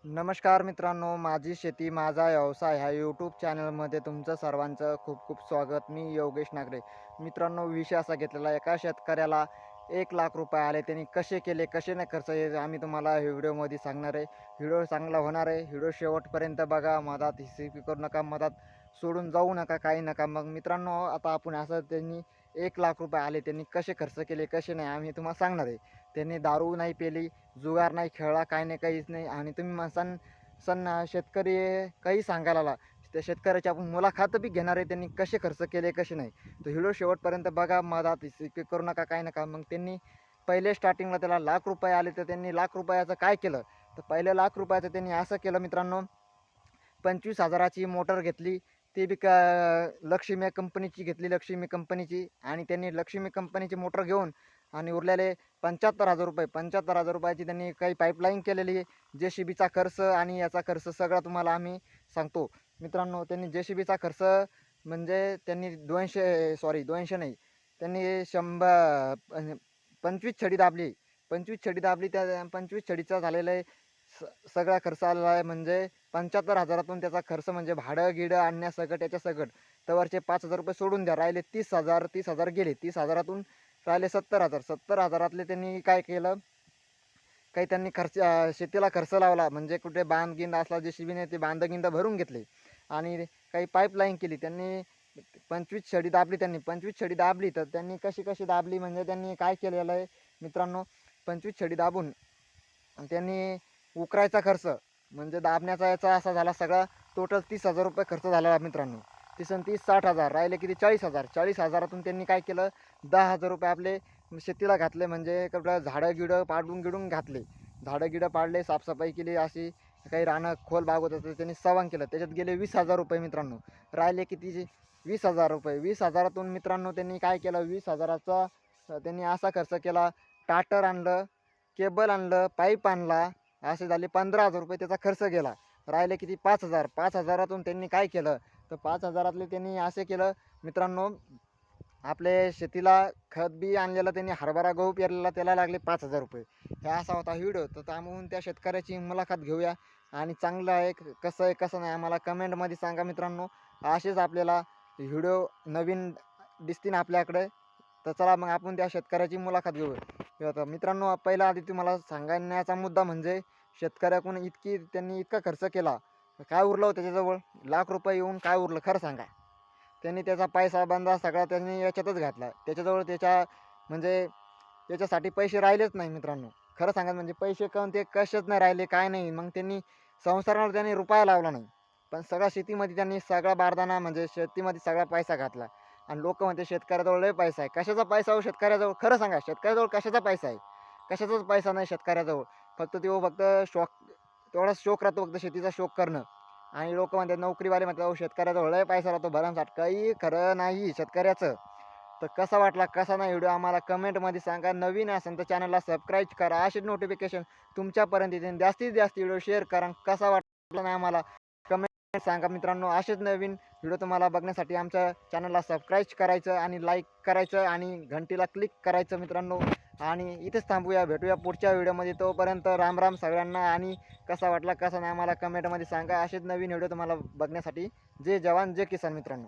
नमस्कार मित्रांनो, माझी शेती माझा व्यवसाय ह्या यूट्यूब चॅनलमध्ये तुमचं सर्वांचं खूप खूप स्वागत. मी योगेश नागरे. मित्रांनो, विषय असा घेतलेला, एका शेतकऱ्याला 1,00,000 आले, त्यांनी कसे केले, कसे नाही खर्च, हे आम्ही तुम्हाला व्हिडिओमध्ये सांगणार आहे. व्हिडिओ चांगला होणार आहे. व्हिडिओ शेवटपर्यंत बघा. मधात स्किप करू नका, मधात सोडून जाऊ नका, काही नका. मग मित्रांनो, आता आपण असं त्यांनी 1,00,000 आले, त्यांनी कसे खर्च केले, कसे नाही, आम्ही तुम्हाला सांगणार आहे. त्यांनी दारू नाही पेली, जुगार नाही खेळला, काही नाही, काहीच नाही. आणि तुम्ही म्हणसान सण शेतकरी काही सांगायला आला, त्या शेतकऱ्याची आपण मुलाखत बी घेणार आहे, त्यांनी कसे खर्च केले, कसे नाही. तर व्हिडिओ शेवटपर्यंत बघा, मधात स्किप करू नका, काही नका. मग त्यांनी पहिले स्टार्टिंगला त्याला ₹1,00,000 आले, तर त्यांनी ₹1,00,000चं काय केलं, तर पहिले ₹1,00,000चं त्यांनी असं केलं मित्रांनो, 25,000ची मोटर घेतली. ती बी लक्ष्मी कंपनीची घेतली, लक्ष्मी कंपनीची. आणि त्यांनी लक्ष्मी कंपनीची मोटर घेऊन आणि उरलेले ₹75,000, ₹75,000ची त्यांनी काही पाईपलाईन केलेली. JCBचा खर्च आणि याचा खर्च सगळा तुम्हाला आम्ही सांगतो. मित्रांनो, त्यांनी JCBचा खर्च म्हणजे त्यांनी 200 नाही, त्यांनी 25 छडी दाबली. 25 छडी दाबली. त्या 25 छडीचा झालेला आहे सगळा खर्च आलेला आहे, म्हणजे 75,000तून त्याचा खर्च, म्हणजे भाडं गिडं आणण्यासकट याच्यासकट तवरचे ₹5,000 सोडून द्या. राहिले 30,000. 30,000 गेले. 30,000तून राहिले 70,000. 70,000तले त्यांनी काय केलं, काही त्यांनी शेतीला खर्च लावला. म्हणजे कुठे बांधगिंड असला JCBने ते बांधगिंड भरून घेतले आणि काही पाईपलाईन केली. त्यांनी 25 छडी दाबली. त्यांनी 25 छडी दाबली. तर त्यांनी कशी कशी दाबली, म्हणजे त्यांनी काय केलेलं आहे मित्रांनो, 25 छडी दाबून त्यांनी उकरायचा खर्च, म्हणजे दाबण्याचा याचा असा झाला सगळा टोटल ₹30,000 खर्च झाला मित्रांनो. 30 आणि 30 60,000, राहिले किती 40,000. 40,000तून त्यांनी काय केलं, ₹10,000 आपले शेतीला घातले. म्हणजे कुठं झाडं गिडं पाडून गिडून घातले, झाडं गिडं पाडले, साफसफाई केली, अशी काही रानं खोल भाग होतं तर त्यांनी सवांग केलं. त्याच्यात गेले ₹20,000 मित्रांनो. राहिले किती, ₹20,000. 20,000तून मित्रांनो त्यांनी काय केलं, 20,000चा त्यांनी असा खर्च केला. टाटर आणलं, केबल आणलं, पाईप आणला, असे झाले ₹15,000 त्याचा खर्च गेला. राहिले किती, 5,000. 5,000तून त्यांनी काय केलं, तर 5,000तले त्यांनी असे केलं मित्रांनो, आपले शेतीला खत बी आणलेलं त्यांनी, हरभरा गहू पेरलेला, त्याला लागले ₹5,000. हे असा होता व्हिडिओ. तर त्यामुळे त्या शेतकऱ्याची मुलाखत घेऊया आणि चांगलं आहे कसं आहे कसं नाही आम्हाला कमेंटमध्ये सांगा मित्रांनो. असेच आपल्याला व्हिडिओ नवीन दिसतील आपल्याकडे. तर चला मग आपण त्या शेतकऱ्याची मुलाखत घेऊया. तर मित्रांनो, पहिला आधी तुम्हाला सांगण्याचा मुद्दा म्हणजे शेतकऱ्याकडून त्यांनी इतका खर्च केला, काय उरलं होतं त्याच्याजवळ? ₹1,00,000 येऊन काय उरलं खरं सांगा. त्यांनी त्याचा पैसा बंदा सगळा त्यांनी याच्यातच घातला. त्याच्याजवळ म्हणजे त्याच्यासाठी पैसे राहिलेच नाही मित्रांनो. खरं सांगायचं म्हणजे पैसे ते कसेच नाही राहिले, काय नाही. मग त्यांनी संसारावर त्यांनी रुपया लावला नाही. पण सगळा शेतीमध्ये त्यांनी सगळा बारदाना, म्हणजे शेतीमध्ये सगळा पैसा घातला. आणि लोक म्हणते शेतकऱ्याजवळ लय पैसा आहे. कशाचा पैसा हो शेतकऱ्याजवळ? खरं सांगा, शेतकऱ्याजवळ कशाचा पैसा आहे? कशाचाच पैसा नाही शेतकऱ्याजवळ. फक्त शौक, तेवढाच शौक राहतो, फक्त शेतीचा शौक करणं. आणि लोक म्हणतात, नोकरीवाले म्हणतात, अहो शेतकऱ्याजवळ लय पैसा राहतो भरमसाठ. काही खरं नाही शेतकऱ्याचं. तर कसा वाटला कसा नाही व्हिडिओ आम्हाला कमेंटमध्ये सांगा. नवीन असेल तर चॅनलला सबस्क्राईब करा. असेच नोटिफिकेशन तुमच्यापर्यंत येतील. जास्तीत जास्त व्हिडिओ शेअर करा. कसा वाटला नाही आम्हाला कमेंट सांगा मित्रांनो. असेच नवीन व्हिडिओ तुम्हाला बघण्यासाठी आमच्या चॅनलला सबस्क्राईब करायचं आणि लाईक करायचं आणि घंटीला क्लिक करायचं मित्रांनो. आणि इथेच थांबूया, भेटूया पुढच्या व्हिडिओमध्ये. तोपर्यंत राम राम सगळ्यांना. आणि कसा वाटला कसा नाही आम्हाला कमेंटमध्ये सांगा. असेच नवीन व्हिडिओ तुम्हाला बघण्यासाठी. जय जवान जय किसान मित्रांनो.